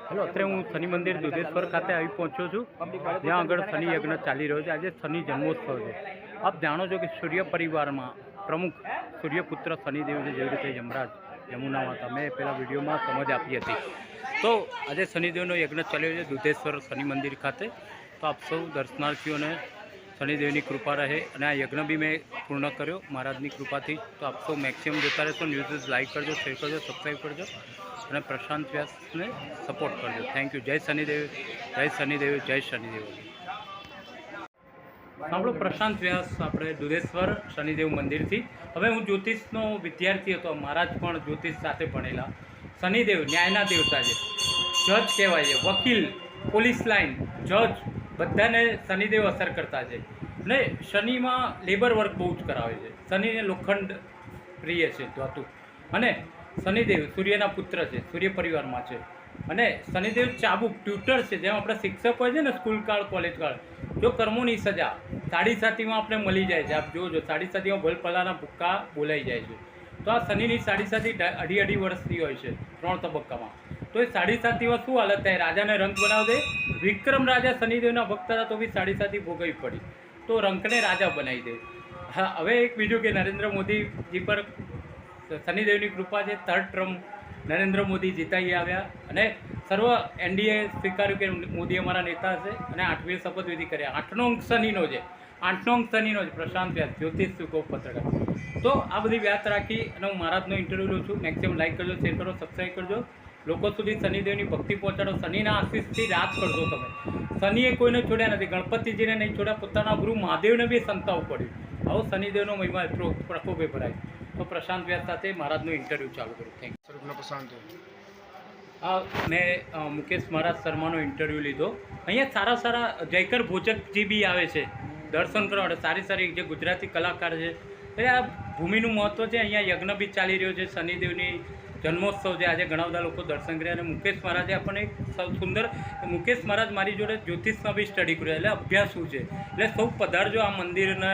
Hello, અત્યારે હું શનિ મંદિર દુધેશ્વર ખાતે આવી પહોંચ્યો છું, જ્યાં આગળ શનિ યજ્ઞ ચાલી રહ્યો છે. આજે શનિ જન્મોત્સવ છે. આપ જાણો છો કે સૂર્ય પરિવારમાં પ્રમુખ સૂર્યપુત્ર શનિદેવ છે. જેવી રીતે યમરાજ યમુના માતા મેં પહેલાં વિડીયોમાં સમજ આપી હતી. તો આજે શનિદેવનો યજ્ઞ ચાલ્યો છે દુધેશ્વર શનિ મંદિર ખાતે. તો આપ સૌ દર્શનાર્થીઓને શનિદેવની કૃપા રહે અને આ યજ્ઞ બી મેં પૂર્ણ કર્યો મહારાજની કૃપાથી. તો આપ સૌ મેક્સિમમ જોતા રહેશો. ન્યૂઝ લાઈક કરજો, શેર કરજો, સબસ્ક્રાઈબ કરજો અને પ્રશાંત વ્યાસને સપોર્ટ કરજો. Thank you. જય શનિદેવ, જય શનિદેવ, જય શનિદેવ. સાંભળો, પ્રશાંત વ્યાસ આપણે દુધેશ્વર શનિદેવ મંદિરથી. હવે હું જ્યોતિષનો વિદ્યાર્થી હતો, મહારાજ પણ જ્યોતિષ સાથે ભણેલા. શનિદેવ ન્યાયના દેવતા છે, જજ કહેવાય છે, વકીલ, પોલીસ લાઇન, જજ બધાને શનિદેવ અસર કરતા છે. ને શનિમાં લેબર વર્ક બહુ જ કરાવે છે. શનિને લોખંડ પ્રિય છે ધાતુ. અને શનિદેવ સૂર્યના પુત્ર છે, સૂર્ય પરિવારમાં છે. અને શનિદેવ ચાબુક ટ્યુટર છે. જેમ આપણા શિક્ષક હોય છે ને સ્કૂલ કાળ, કોલેજ કાળ, જો કર્મોની સજા સાડી સાતીમાં આપણે મળી જાય છે. આપ જોજો, સાડી સાતીમાં ભલપલાના ભૂક્કા બોલાઈ જાય છે. તો આ શનિની સાડી સાતી અઢી વર્ષની હોય છે, 3 તબક્કામાં. તો એ સાડી સાતીમાં શું હાલત થાય? રાજાને રંક બનાવી દે. વિક્રમ રાજા શનિદેવના ભક્ત હતા તો બી સાડી સાતી ભોગવવી પડી. તો રંકને રાજા બનાવી દે. હા, હવે એક બીજું કે નરેન્દ્ર મોદીજી પર શનિદેવની કૃપા છે. 3rd ટર્મ નરેન્દ્ર મોદી જીતાઈ આવ્યા અને સર્વ એનડીએ સ્વીકાર્યું કે મોદી અમારા નેતા છે. અને 8મી શપથવિધિ કર્યા. 8નો અંક શનિનો છે, 8નો અંક શનિનો છે. પ્રશાંત વ્યાસ, જ્યોતિષ સુકો પત્રકાર. તો આ બધી વાત રાખી અને હું મહારાજનો ઇન્ટરવ્યૂ લઉં છું. મેક્સિમમ લાઈક કરજો, શેર કરો, સબસ્ક્રાઈબ કરજો. લોકો સુધી શનિદેવની ભક્તિ પહોંચાડો. શનિના આશીષથી રાત કરજો તમે. શનિએ કોઈને છોડ્યા નથી. ગણપતિજીને નહીં છોડ્યા, પોતાના ગુરુ મહાદેવને બી સંતાવવું પડ્યું. આવો શનિદેવનો મહિમા એટલો પ્રકોપે ભરાય. તો પ્રશાંત વ્યાસ સાથે મહારાજનું ઇન્ટરવ્યૂ ચાલુ કર્યું. Thank you. મેં મુકેશ મહારાજ શર્માનો ઇન્ટરવ્યૂ લીધો. અહીંયા સારા સારા જયકર ભોજકજી બી આવે છે દર્શન કરવા માટે. સારી સારી જે ગુજરાતી કલાકાર છે. એટલે આ ભૂમિનું મહત્ત્વ છે. અહીંયા યજ્ઞ બી ચાલી રહ્યો છે. શનિદેવની જન્મોત્સવ છે. આજે ઘણા બધા લોકો દર્શન કર્યા. અને મુકેશ મહારાજે આપણને એક સુંદર, મુકેશ મહારાજ મારી જોડે જ્યોતિષમાં બી સ્ટડી કર્યો, એટલે અભ્યાસ શું છે. એટલે સૌ પધારજો, આ મંદિરને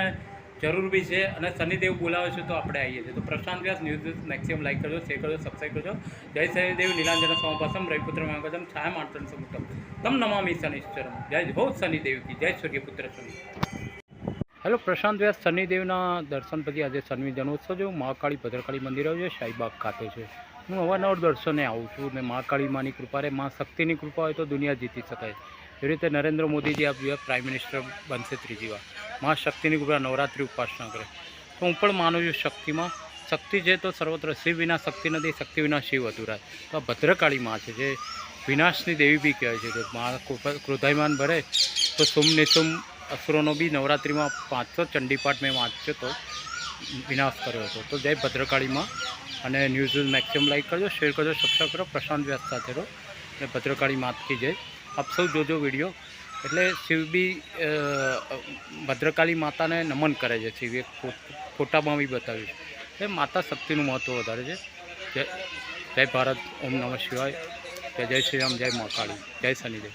જરૂર બી છે. અને શનિદેવ બોલાવે છે તો આપણે આવીએ છીએ. તો પ્રશાંત વ્યાસ ન્યૂઝ મેક્સિમમ લાઈક કરજો, શેર કરજો, સબસ્ક્રાઈબ કરજો. જય શનિદેવ. નીલાંજન સમપાસમ રવિપુત્ર મંગલમ છાયા માર્તન સમુદ્રમ તમ નમામિ શનિશ્ચરમ. જય હો શનિદેવ કી જય. સૂર્યપુત્ર શનિ. હેલો, પ્રશાંત વ્યાસ શનિદેવના દર્શન પછી આજે શનિ જન્મોત્સવ છે. મહાકાળી ભદ્રકાળી મંદિર આવ્યું છે, શાહીબાગ ખાતે છે. હું અવારનવાર દર્શને આવું છું. ને મહાકાળી માની કૃપા રહે, મા શક્તિની કૃપા હોય તો દુનિયા જીતી શકાય. એ રીતે નરેન્દ્ર મોદીજી આપ પ્રાઇમ મિનિસ્ટર બનશે 3જી વાર. મા શક્તિની કૃપા, નવરાત્રિ ઉપાસના કરે. તો હું પણ માનું છું શક્તિમાં. શક્તિ છે તો સર્વત્ર. શિવ વિના શક્તિ નથી, શક્તિ વિના શિવ અધૂરા. તો આ ભદ્રકાળી મા છે, જે વિનાશની દેવી બી કહેવાય છે. કે મા ક્રોધાયમાન ભરે તો સુમ નિશુમ અસુરોનો બી નવરાત્રિમાં 500 ચંડીપાઠ મેં વાંચ્યો તો વિનાશ કર્યો હતો. તો જય ભદ્રકાળીમાં. અને ન્યૂઝ મેક્સિમમ લાઈક કરજો, શેર કરજો, સબસ્ક્રાઈબ કરો. પ્રશાંત વ્યાસ સાથે રહો. અને ભદ્રકાળી માતકી જય. આપ સૌ જોજો વિડીયો. એટલે શિવ બી ભદ્રકાળી માતાને નમન કરે છે. શિવે ફોટામાં બી બતાવ્યું છે. એટલે માતા શક્તિનું મહત્ત્વ વધારે છે. જય ભારત. ઓમ નમઃ શિવાય. જય શ્રી રામ, જય મહાકાળી, જય શનિદેવ.